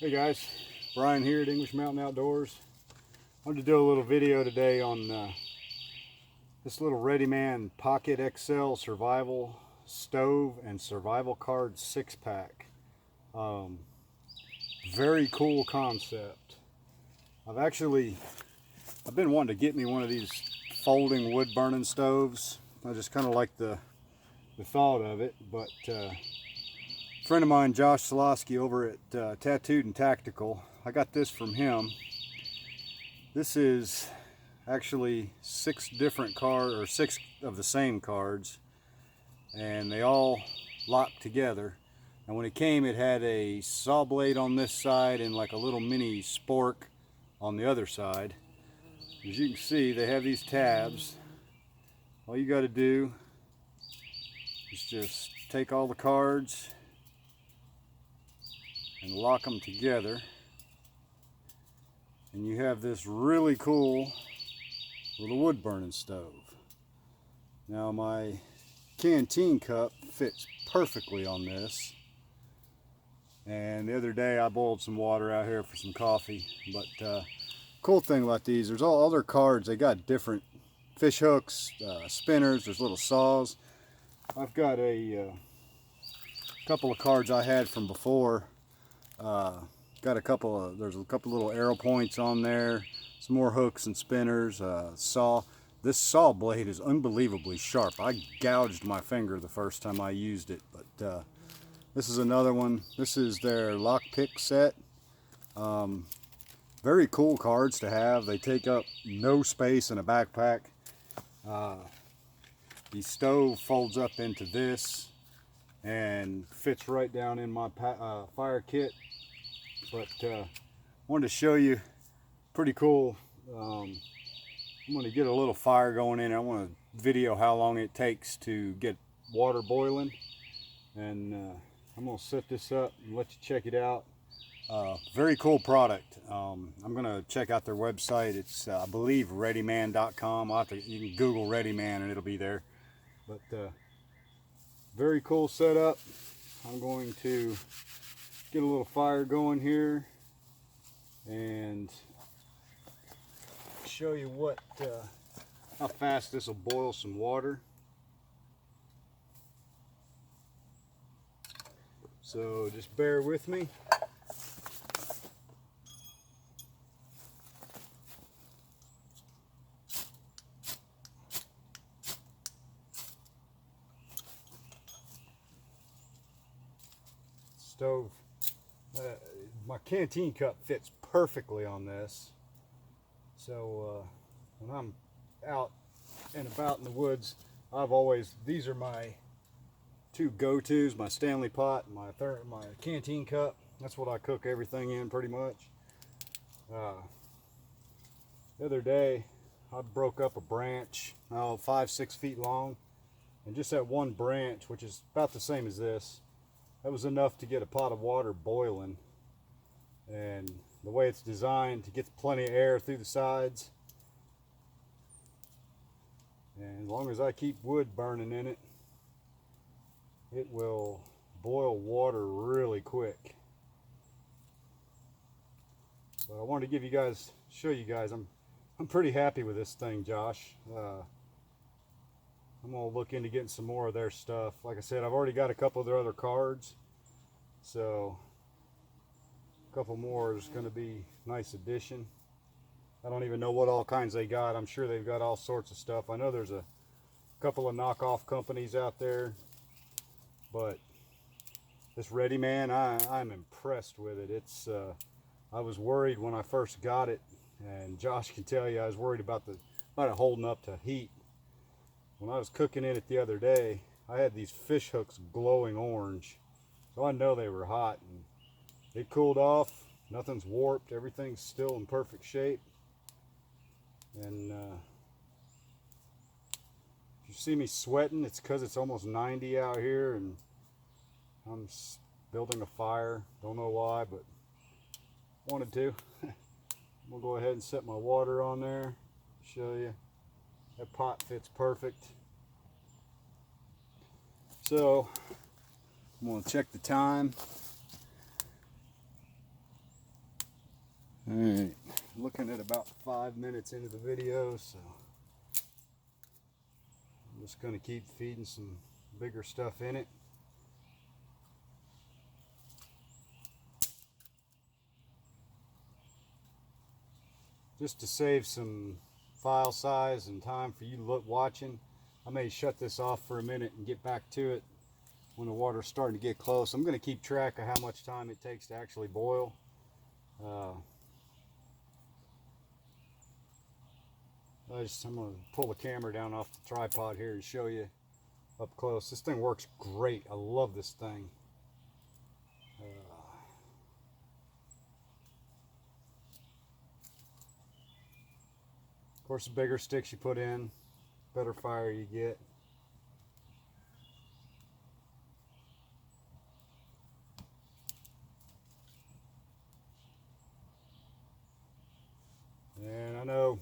Hey guys, Brian here at English Mountain Outdoors. I wanted to do a little video today on this little Readyman Pocket XL Survival Stove and Survival Card 6-pack. Very cool concept. I've been wanting to get me one of these folding wood burning stoves. I just kind of like the thought of it, but friend of mine, Josh Solosky over at Tattooed and Tactical, I got this from him. This is actually 6 different cards, or 6 of the same cards, and they all lock together. And when it came, it had a saw blade on this side and like a little mini spork on the other side. As you can see, they have these tabs. All you got to do is just take all the cards and lock them together, and you have this really cool little wood burning stove. Now my canteen cup fits perfectly on this, and the other day I boiled some water out here for some coffee. But cool thing about these, there's all other cards, they got different fish hooks, spinners, there's little saws. I've got a couple of cards I had from before. Got there's a couple little arrow points on there, some more hooks and spinners, saw. This saw blade is unbelievably sharp. I gouged my finger the first time I used it, but this is another one. This is their lockpick set. Very cool cards to have. They take up no space in a backpack. The stove folds up into this and fits right down in my fire kit. But wanted to show you, pretty cool. I'm going to get a little fire going in. I want to video how long it takes to get water boiling, and I'm going to set this up and let you check it out. Very cool product. I'm going to check out their website. It's I believe readyman.com. You can Google Readyman and it'll be there. But very cool setup. I'm going to get a little fire going here and show you how fast this will boil some water. So just bear with me. Stove. My canteen cup fits perfectly on this, so when I'm out and about in the woods, these are my 2 go-tos, my Stanley pot and my canteen cup. That's what I cook everything in pretty much. The other day I broke up a branch, 5-6 feet long, and just that one branch, which is about the same as this, that was enough to get a pot of water boiling. And the way it's designed, to get plenty of air through the sides, and as long as I keep wood burning in it, it will boil water really quick. But I wanted to show you guys, I'm pretty happy with this thing, Josh. I'm gonna look into getting some more of their stuff. Like I said, I've already got a couple of their other cards, so a couple more is going to be nice addition. I don't even know what all kinds they got. I'm sure they've got all sorts of stuff. I know there's a couple of knockoff companies out there, but this Readyman, I'm impressed with it. I was worried when I first got it, and Josh can tell you I was worried about it holding up to heat. When I was cooking in it the other day, I had these fish hooks glowing orange, so I know they were hot. And it cooled off, nothing's warped, everything's still in perfect shape. And if you see me sweating, it's because it's almost 90 out here and I'm building a fire. Don't know why, but wanted to. We'll go ahead and set my water on there, show you. That pot fits perfect. So I'm going to check the time. Alright, looking at about 5 minutes into the video, so I'm just going to keep feeding some bigger stuff in it. Just to save some file size and time for you watching, I may shut this off for a minute and get back to it when the water's starting to get close. I'm going to keep track of how much time it takes to actually boil. I'm going to pull the camera down off the tripod here and show you up close. This thing works great. I love this thing. Of course, the bigger sticks you put in, better fire you get. And I know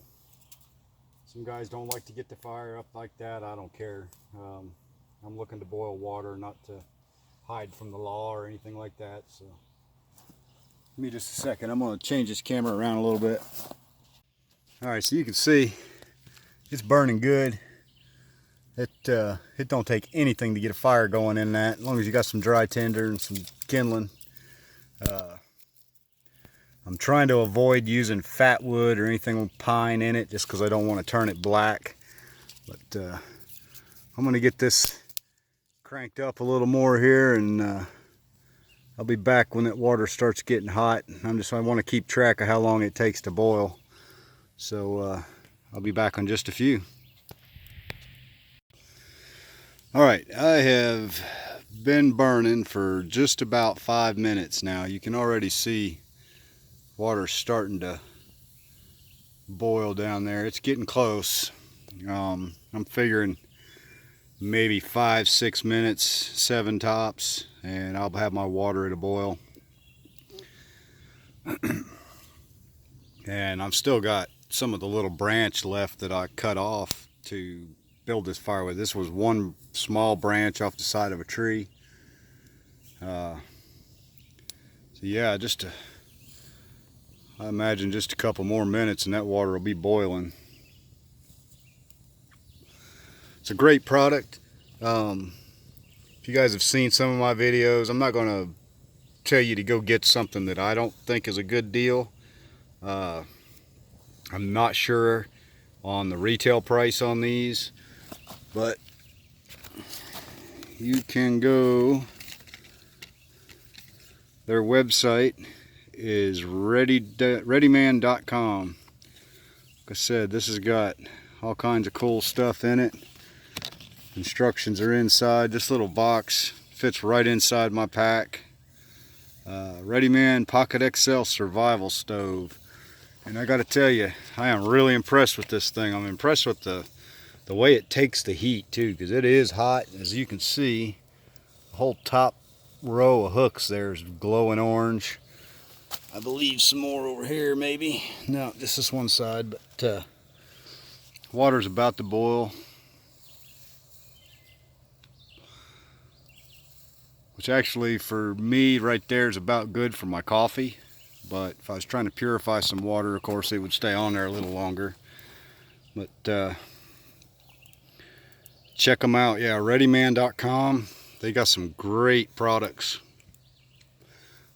some guys don't like to get the fire up like that. I don't care. I'm looking to boil water, not to hide from the law or anything like that. So, give me just a second. I'm going to change this camera around a little bit. All right, so you can see it's burning good. It don't take anything to get a fire going in that, as long as you got some dry tinder and some kindling. I'm trying to avoid using fat wood or anything with pine in it, just because I don't want to turn it black. But I'm going to get this cranked up a little more here, and I'll be back when that water starts getting hot. I want to keep track of how long it takes to boil. So I'll be back on just a few. Alright, I have been burning for just about 5 minutes now. You can already see water starting to boil down there. It's getting close. I'm figuring maybe 5-6 minutes, 7 tops, and I'll have my water at a boil. And I've still got some of the little branch left that I cut off to build this fire with. This was one small branch off the side of a tree. So yeah, I imagine just a couple more minutes and that water will be boiling. It's a great product. If you guys have seen some of my videos, I'm not going to tell you to go get something that I don't think is a good deal. I'm not sure on the retail price on these, but you can go, their website is readyman.com. Like I said, this has got all kinds of cool stuff in it. Instructions are inside. This little box fits right inside my pack. Readyman Pocket XL Survival Stove. And I got to tell you, I am really impressed with this thing. I'm impressed with the way it takes the heat too, because it is hot. As you can see, the whole top row of hooks there is glowing orange. I believe some more over here maybe. No, just this one side, but water's about to boil. Which actually for me right there is about good for my coffee. But if I was trying to purify some water, of course it would stay on there a little longer. But check them out. Yeah, readyman.com. They got some great products.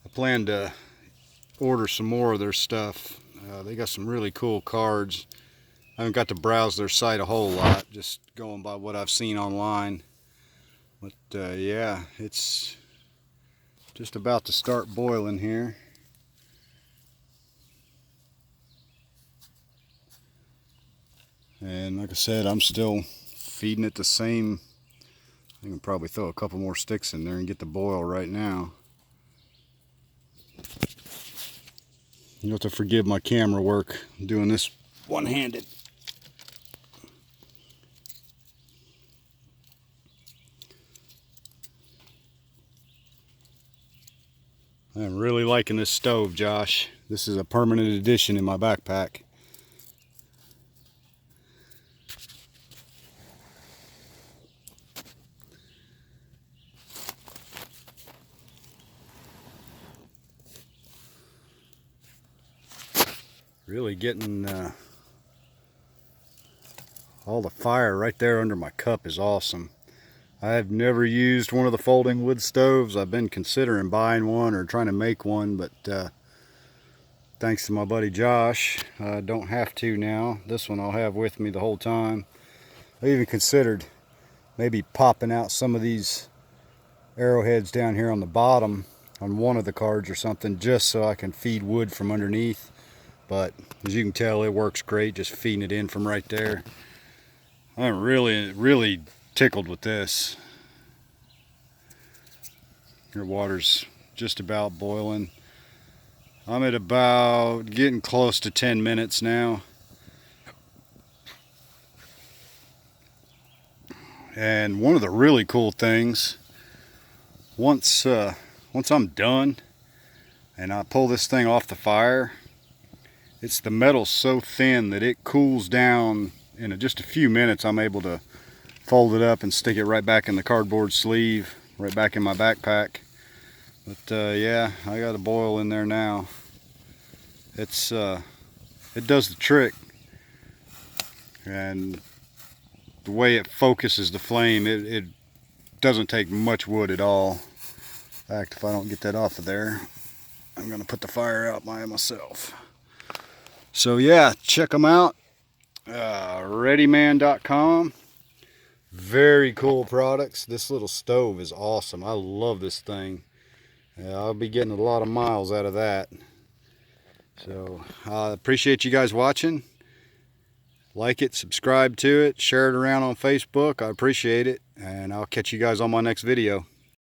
I plan to order some more of their stuff. They got some really cool cards. I haven't got to browse their site a whole lot, just going by what I've seen online. But yeah, it's just about to start boiling here. And like I said, I'm still feeding it the same. I can probably throw a couple more sticks in there and get the boil right now. You'll have to forgive my camera work. I'm doing this one-handed. I'm really liking this stove, Josh. This is a permanent addition in my backpack. Really getting all the fire right there under my cup is awesome. I've never used one of the folding wood stoves. I've been considering buying one or trying to make one, but thanks to my buddy Josh, I don't have to now. This one I'll have with me the whole time. I even considered maybe popping out some of these arrowheads down here on the bottom on one of the cards or something, just so I can feed wood from underneath. But as you can tell, it works great just feeding it in from right there. I'm really tickled with this. Your water's just about boiling. I'm at about getting close to 10 minutes now. And one of the really cool things, once I'm done and I pull this thing off the fire, the metal's so thin that it cools down in just a few minutes. I'm able to fold it up and stick it right back in the cardboard sleeve, right back in my backpack. But yeah, I got a boil in there now. It does the trick, and the way it focuses the flame, it doesn't take much wood at all. In fact, if I don't get that off of there, I'm gonna put the fire out by myself. So yeah, check them out. Readyman.com. Very cool products. This little stove is awesome. I love this thing. I'll be getting a lot of miles out of that. So I appreciate you guys watching. Like it, subscribe to it, share it around on Facebook. I appreciate it, and I'll catch you guys on my next video.